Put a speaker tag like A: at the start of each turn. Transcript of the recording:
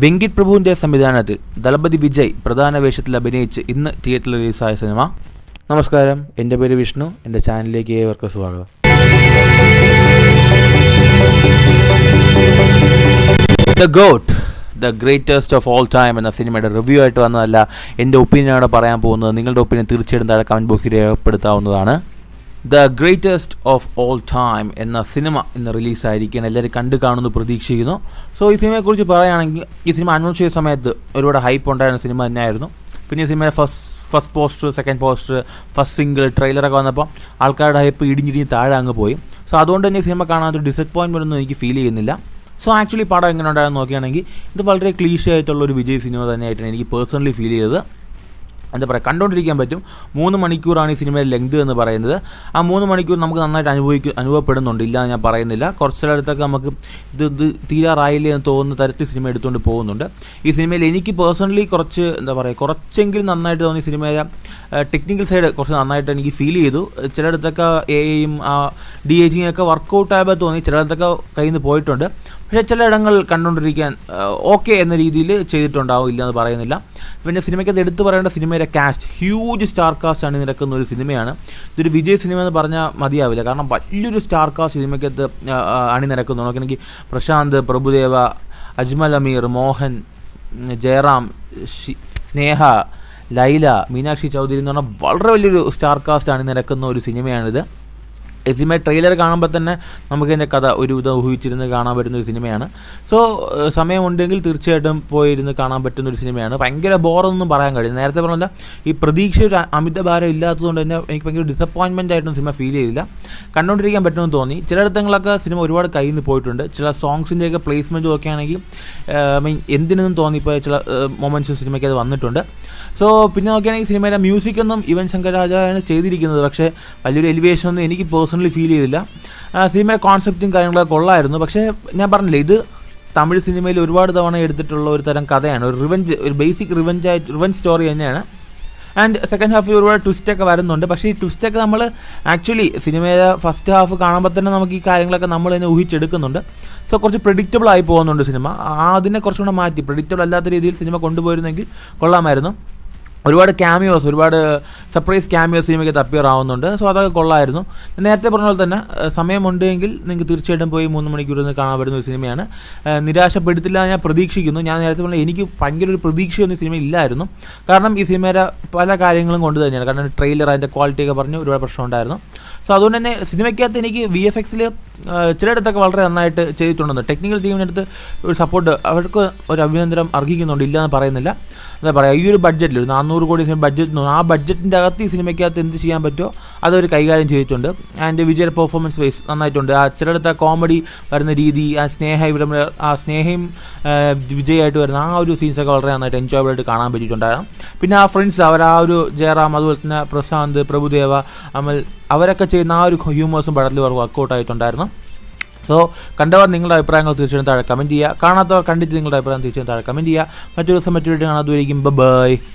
A: വെങ്കിറ്റ് പ്രഭുവിൻ്റെ സംവിധാനത്തിൽ ദളപതി വിജയ് പ്രധാന വേഷത്തിൽ അഭിനയിച്ച് ഇന്ന് തിയേറ്ററിൽ റിലീസായ സിനിമ. നമസ്കാരം, എൻ്റെ പേര് വിഷ്ണു. എൻ്റെ ചാനലിലേക്ക് ഏവർക്കും സ്വാഗതം. The got, the greatest of all time എന്ന സിനിമയുടെ റിവ്യൂ ആയിട്ട് വന്നതല്ല, എൻ്റെ ഒപ്പീനിയനാണ് പറയാൻ പോകുന്നത്. നിങ്ങളുടെ ഒപ്പീനിയൻ തീർച്ചയായിട്ടും താഴെ കമൻറ്റ് ബോക്സിൽ രേഖപ്പെടുത്താവുന്നതാണ്. The greatest of all time എന്ന സിനിമ ഇന്ന് റിലീസായിരിക്കുകയാണ്. എല്ലാവരും കണ്ടു കാണുമെന്ന് പ്രതീക്ഷിക്കുന്നു. സോ ഈ സിനിമയെക്കുറിച്ച് പറയുകയാണെങ്കിൽ, ഈ സിനിമ അനൗൺസ് ചെയ്ത സമയത്ത് ഒരുപാട് ഹൈപ്പ് ഉണ്ടായിരുന്ന സിനിമ തന്നെയായിരുന്നു. പിന്നെ ഈ സിനിമയുടെ first poster, second poster, first single, ട്രെയിലറൊക്കെ വന്നപ്പോൾ ആൾക്കാരുടെ ഹൈപ്പ് ഇടിഞ്ഞിടിഞ്ഞ് താഴെ അങ്ങ് പോയി. സോ അതുകൊണ്ട് തന്നെ ഈ സിനിമ കാണാത്തൊരു ഡിസപ്പോയിൻമെൻ്റ് ഒന്നും എനിക്ക് ഫീൽ ചെയ്യുന്നില്ല. സോ ആക്ച്വലി പടം എങ്ങനെ ഉണ്ടായെന്ന് നോക്കുകയാണെങ്കിൽ ഇത് വളരെ ക്ലീഷേ ആയിട്ടുള്ളൊരു വിജയ് സിനിമ തന്നെയായിട്ടാണ് എനിക്ക് പേഴ്സണലി ഫീൽ ചെയ്തത്. എന്താ പറയുക, കണ്ടുകൊണ്ടിരിക്കാൻ പറ്റും. 3 മണിക്കൂറാണ് ഈ സിനിമയുടെ ലെങ്ത് എന്ന് പറയുന്നത്. ആ 3 മണിക്കൂർ നമുക്ക് നന്നായിട്ട് അനുഭവപ്പെടുന്നുണ്ട്, ഇല്ല ഞാൻ പറയുന്നില്ല. കുറച്ച് സ്ഥലത്തൊക്കെ നമുക്ക് ഇത് തീരാറായില്ലേ എന്ന് തോന്നുന്ന തരത്തിൽ സിനിമ എടുത്തുകൊണ്ട് പോകുന്നുണ്ട്. ഈ സിനിമയിൽ എനിക്ക് പേഴ്സണലി കുറച്ചെങ്കിലും നന്നായിട്ട് തോന്നി. സിനിമയുടെ ടെക്നിക്കൽ സൈഡ് കുറച്ച് നന്നായിട്ട് എനിക്ക് ഫീൽ ചെയ്തു. ചിലയിടത്തൊക്കെ എയും DAGing ഒക്കെ വർക്കൗട്ട് ആയപ്പോൾ തോന്നി, ചിലയിടത്തൊക്കെ കയ്യിൽ നിന്ന് പോയിട്ടുണ്ട്. പക്ഷേ ചില ഇടങ്ങൾ കണ്ടുകൊണ്ടിരിക്കാൻ ഓക്കെ എന്ന രീതിയിൽ ചെയ്തിട്ടുണ്ടാവും, ഇല്ലയെന്ന് പറയുന്നില്ല. പിന്നെ സിനിമയ്ക്കത് എടുത്തു പറയേണ്ട സിനിമയുടെ കാസ്റ്റ്, ഹ്യൂജ് സ്റ്റാർ കാസ്റ്റ് അണിനിരക്കുന്ന ഒരു സിനിമയാണ്. ഇതൊരു വിജയ് സിനിമ എന്ന് പറഞ്ഞാൽ മതിയാവില്ല, കാരണം വലിയൊരു സ്റ്റാർ കാസ്റ്റ് സിനിമയ്ക്കകത്ത് അണിനിരക്കുന്നു. നോക്കുകയാണെങ്കിൽ പ്രശാന്ത്, പ്രഭുദേവ, അജ്മൽ അമീർ, മോഹൻ, ജയറാം, സ്നേഹ, ലൈല, മീനാക്ഷി ചൗധരി എന്ന് പറഞ്ഞാൽ വളരെ വലിയൊരു സ്റ്റാർ കാസ്റ്റ് അണിനിരക്കുന്ന ഒരു സിനിമയാണിത്. ഈ സിനിമ ട്രെയിലർ കാണുമ്പോൾ തന്നെ നമുക്കതിൻ്റെ കഥ ഒരു വിധം ഊഹിച്ചിരുന്ന് കാണാൻ പറ്റുന്നൊരു സിനിമയാണ്. സോ സമയമുണ്ടെങ്കിൽ തീർച്ചയായിട്ടും പോയിരുന്ന് കാണാൻ പറ്റുന്നൊരു സിനിമയാണ്. ഭയങ്കര ബോറൊന്നും പറയാൻ കഴിയും. നേരത്തെ പറഞ്ഞാൽ ഈ പ്രതീക്ഷ ഒരു അമിതഭാരം ഇല്ലാത്തതുകൊണ്ട് തന്നെ എനിക്ക് ഭയങ്കര ഡിസപ്പോയിൻമെൻ്റ് ആയിട്ടൊന്നും സിനിമ ഫീൽ ചെയ്തില്ല. കണ്ടുകൊണ്ടിരിക്കാൻ പറ്റുമെന്ന് തോന്നി. ചിലയിടത്തൊക്കെ സിനിമ ഒരുപാട് കയ്യിൽ നിന്ന് പോയിട്ടുണ്ട്. ചില സോങ്സിൻ്റെയൊക്കെ പ്ലേസ്മെൻറ്റ് നോക്കുകയാണെങ്കിൽ എന്തിനെന്നും തോന്നിപ്പോൾ ചില മൊമെൻറ്റ്സ് സിനിമയ്ക്ക് അത് വന്നിട്ടുണ്ട്. സോ പിന്നെ നോക്കുകയാണെങ്കിൽ സിനിമയുടെ മ്യൂസിക്കൊന്നും യുവൻ ശങ്കർ രാജയാണ് ചെയ്തിരിക്കുന്നത്. പക്ഷേ വലിയൊരു എലിവേഷനൊന്നും എനിക്ക് പേഴ്സണലി ഫീൽ ചെയ്തില്ല. സിനിമയുടെ കോൺസെപ്റ്റും കാര്യങ്ങളൊക്കെ കൊള്ളായിരുന്നു. പക്ഷേ ഞാൻ പറഞ്ഞില്ലേ, ഇത് തമിഴ് സിനിമയിൽ ഒരുപാട് തവണ എടുത്തിട്ടുള്ള ഒരു തരം കഥയാണ്. ഒരു ബേസിക് റിവഞ്ച് സ്റ്റോറി തന്നെയാണ്. ആൻഡ് സെക്കൻഡ് ഹാഫിൽ ഒരുപാട് ട്വിസ്റ്റൊക്കെ വരുന്നുണ്ട്. പക്ഷേ ഈ ട്വിസ്റ്റൊക്കെ നമ്മൾ ആക്ച്വലി സിനിമയുടെ ഫസ്റ്റ് ഹാഫ് കാണുമ്പോൾ തന്നെ നമുക്ക് ഈ കാര്യങ്ങളൊക്കെ നമ്മൾ തന്നെ ഊഹിച്ചെടുക്കുന്നുണ്ട്. സോ കുറച്ച് പ്രെഡിക്റ്റബിൾ ആയി പോകുന്നുണ്ട് സിനിമ. അതിനെ കുറച്ചുകൂടെ മാറ്റി പ്രെഡിക്റ്റബിൾ അല്ലാത്ത രീതിയിൽ സിനിമ കൊണ്ടുപോയിരുന്നെങ്കിൽ കൊള്ളാമായിരുന്നു. ഒരുപാട് ക്യാമിയോസ്, ഒരുപാട് സർപ്രൈസ് ക്യാമിയോസ് സിനിമയ്ക്ക് അപ്പിയർ ആവുന്നുണ്ട്. സോ അതൊക്കെ കൊള്ളായിരുന്നു. നേരത്തെ പറഞ്ഞ പോലെ തന്നെ സമയമുണ്ടെങ്കിൽ നിങ്ങൾക്ക് തീർച്ചയായിട്ടും പോയി 3 മണിക്കൂർ നിന്ന് കാണാൻ പറ്റുന്ന ഒരു സിനിമയാണ്. നിരാശപ്പെടുത്തില്ല ഞാൻ പ്രതീക്ഷിക്കുന്നു. ഞാൻ നേരത്തെ പറഞ്ഞാൽ എനിക്ക് ഭയങ്കര ഒരു പ്രതീക്ഷയൊന്നും ഈ സിനിമ ഇല്ലായിരുന്നു. കാരണം ഈ സിനിമയുടെ പല കാര്യങ്ങളും കൊണ്ട് തന്നെയാണ്. കാരണം ട്രെയിലർ അതിൻ്റെ ക്വാളിറ്റിയൊക്കെ പറഞ്ഞ് ഒരുപാട് പ്രശ്നം ഉണ്ടായിരുന്നു. സോ അതുകൊണ്ട് തന്നെ സിനിമയ്ക്കകത്ത് എനിക്ക് VFXൽ ചിലയിടത്തൊക്കെ വളരെ നന്നായിട്ട് ചെയ്തിട്ടുണ്ടെന്ന്. ടെക്നിക്കൽ ടീമിൻ്റെ അടുത്ത് ഒരു സപ്പോർട്ട്, അവർക്ക് ഒരു അഭിനന്ദനം അർഹിക്കുന്നുണ്ട്, ഇല്ലയെന്ന് പറയുന്നില്ല. എന്താ പറയുക, ഈ ഒരു ബഡ്ജറ്റിൽ ഒരു 400 കോടി ബഡ്ജറ്റ്, ആ ബഡ്ജറ്റിൻ്റെ അകത്ത് ഈ സിനിമയ്ക്കകത്ത് എന്ത് ചെയ്യാൻ പറ്റുമോ അതൊരു കൈകാര്യം ചെയ്തിട്ടുണ്ട്. ആൻഡ് വിജയുടെ പെർഫോമൻസ് വൈസ് നന്നായിട്ടുണ്ട്. ആ ചിലയിടത്ത് ആ കോമഡി വരുന്ന രീതി, ആ സ്നേഹയും വിജയായിട്ട് വരുന്ന ആ ഒരു സീൻസൊക്കെ വളരെ നന്നായിട്ട് എൻജോയബിളായിട്ട് കാണാൻ പറ്റിയിട്ടുണ്ടായിരുന്നു. പിന്നെ ആ ഫ്രണ്ട്സ്, അവർ ആ ഒരു ജയറാം, അതുപോലെ തന്നെ പ്രശാന്ത്, പ്രഭുദേവ, അമൽ, അവരൊക്കെ ചെയ്യുന്ന ആ ഒരു ഹ്യൂമേഴ്സും പടത്തിൽ വർക്കൗട്ട് ആയിട്ടുണ്ടായിരുന്നു. സോ കണ്ടവർ നിങ്ങളുടെ അഭിപ്രായങ്ങൾ തീർച്ചയായും താഴെ കമൻറ്റ് ചെയ്യുക. കാണാത്തവർ കണ്ടിട്ട് നിങ്ങളുടെ അഭിപ്രായം തീർച്ചയായും താഴെ കമൻറ്റ് ചെയ്യുക. മറ്റൊരു ദിവസം മറ്റൊരു വീഡിയോ കാണാൻ. അതുവരെയും ബൈ.